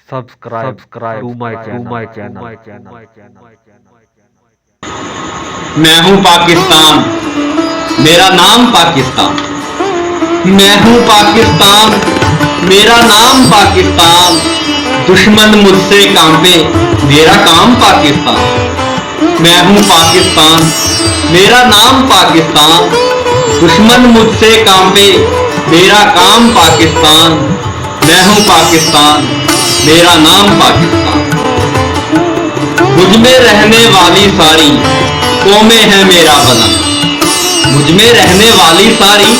Subscribe to my channel. मैं हूं पाकिस्तान, मेरा नाम पाकिस्तान। मैं हूं पाकिस्तान, मेरा नाम पाकिस्तान। दुश्मन मुझसे कांपे, मेरा काम पाकिस्तान। मैं हूं पाकिस्तान, मेरा नाम पाकिस्तान। दुश्मन मुझसे कांपे, मेरा काम पाकिस्तान। मैं हूं पाकिस्तान, मेरा नाम पाकिस्तान। मुझ में रहने वाली सारी कौमें हैं मेरा वतन। मुझ में रहने वाली सारी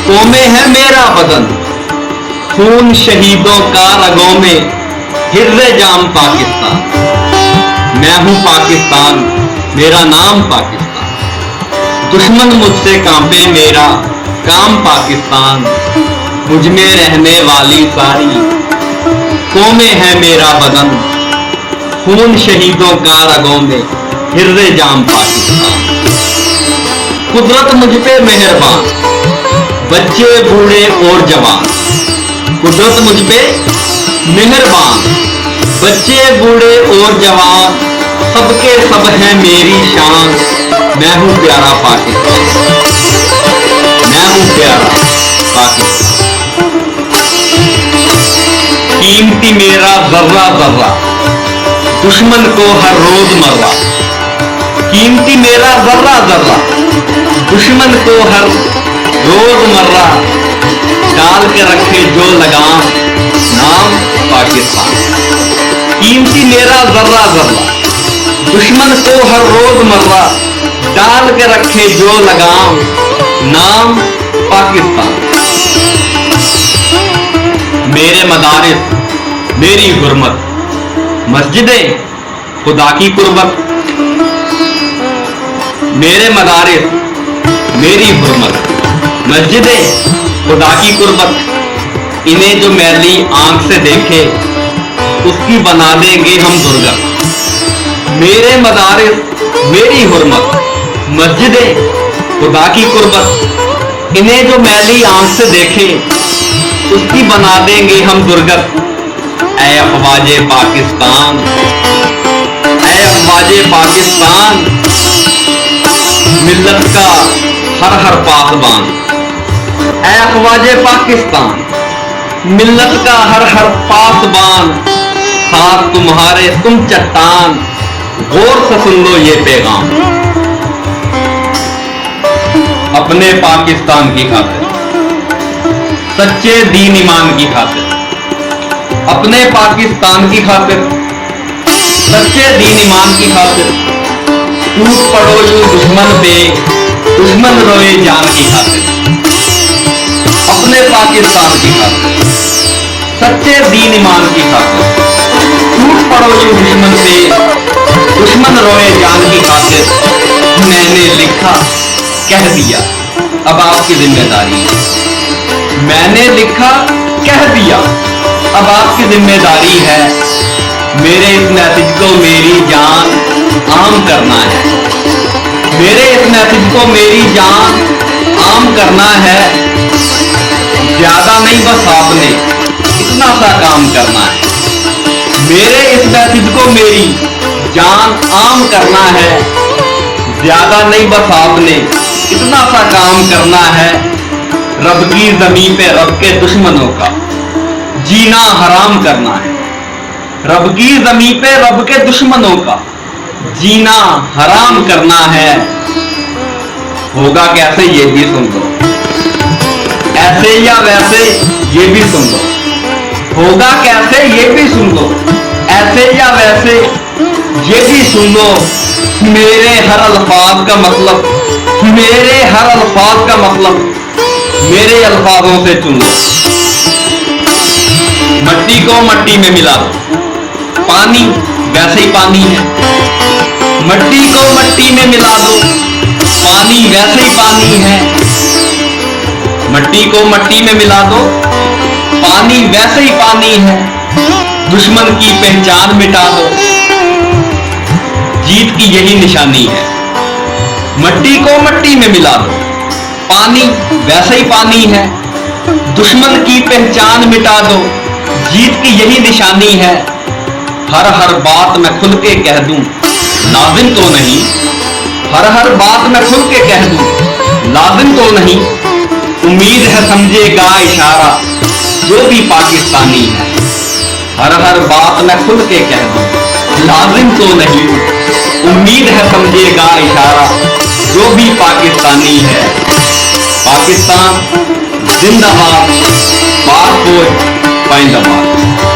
कौमें हैं मेरा वतन। खून शहीदों का रगों में हिर्रे जाम पाकिस्तान। मैं हूं पाकिस्तान, मेरा नाम पाकिस्तान। दुश्मन मुझसे कांपे, मेरा काम पाकिस्तान। मुझ में रहने वाली सारी कौमें हैं मेरा वतन। खून शहीदों का रगों में हिर्रे जाम पाकिस्तान। कुदरत मुझ पे मेहरबान, बच्चे बूढ़े और जवान। कुदरत मुझ पे मेहरबान, बच्चे बूढ़े और जवान। सबके सब हैं मेरी शान। मैं हूं प्यारा पाकिस्तान, मैं हूं प्यारा पाकिस्तान। कीमती मेरा जर्रा जर्रा, दुश्मन को हर रोज मर्रा। कीमती मेरा जर्रा जर्रा, दुश्मन को हर रोज मर्रा। डाल के रखे जो लगाम, नाम पाकिस्तान। कीमती मेरा जर्रा जर्रा, दुश्मन को हर रोज मर्रा। डाल के रखे जो लगाम, नाम पाकिस्तान। मेरे मदारिस मेरी हुर्मत, मस्जिदें खुदा की कुर्बत। मेरे मदारिस मेरी हुर्मत, मस्जिदें खुदा की कुर्बत। इन्हें जो मैली आंख से देखे, उसकी बना देंगे हम दुर्गत। मेरे मदारिस मेरी हुर्मत, मस्जिदें खुदा की कुर्बत। इन्हें जो मैली आंख से देखे, उसकी बना देंगे हम दुर्गत। ऐ अफवाजे पाकिस्तान, ऐ अफवाजे पाकिस्तान। मिल्लत का हर हर पासबान। ऐ अफवाजे पाकिस्तान, मिल्लत का हर हर पासबान। साथ तुम्हारे तुम चट्टान, गौर से सुन लो ये पैगाम। अपने पाकिस्तान की खातिर, सच्चे दीन ईमान की खातिर। अपने पाकिस्तान की खातिर, सच्चे दीन ईमान की खातिर। टूट पड़ो यूं दुश्मन पे, दुश्मन रोए जान की खातिर। अपने पाकिस्तान की खातिर, सच्चे दीन ईमान की खातिर। टूट पड़ो यूं दुश्मन पे, दुश्मन रोए जान की खातिर। मैंने लिखा कह दिया, अब आपकी जिम्मेदारी है। मैंने लिखा कह दिया, अब आपकी जिम्मेदारी है। मेरे इस मैसेज को मेरी जान आम करना है। मेरे इस मैसेज को मेरी जान आम करना है। ज्यादा नहीं, बस आपने इतना सा काम करना है। मेरे इस मैसेज को मेरी जान आम करना है। ज्यादा नहीं, बस आपने इतना सा काम करना है। रब की जमीन पे रब के दुश्मनों का जीना हराम करना है। रब की जमीन पे रब के दुश्मनों का जीना हराम करना है। होगा कैसे ये भी सुन लो, ऐसे या वैसे ये भी सुन लो। होगा कैसे ये भी सुन लो, ऐसे या वैसे ये भी सुन लो। मेरे हर अल्फाज का मतलब, मेरे हर अल्फाज का मतलब मेरे अल्फाजों से चुन लो। मट्टी को मट्टी में मिला दो, पानी वैसे ही पानी है। मट्टी को मट्टी में मिला दो, पानी वैसे ही पानी है। मट्टी को मट्टी में मिला दो, पानी वैसे ही पानी है। दुश्मन की पहचान मिटा दो, जीत की यही निशानी है। मट्टी को मट्टी में मिला दो, पानी वैसे ही पानी है। दुश्मन की पहचान मिटा दो, जीत की यही निशानी है, हर हर बात मैं खुल के कह दूं, लाजिम तो नहीं। हर हर बात मैं खुल के कह दूं, लाजिम तो नहीं। उम्मीद है समझेगा इशारा जो भी पाकिस्तानी है। हर हर बात मैं खुल के कह दूं, लाजिम तो नहीं। उम्मीद है समझेगा इशारा जो भी पाकिस्तानी है। पाकिस्तान जिंदाबाद, पाक फौज पाइंदाबाद।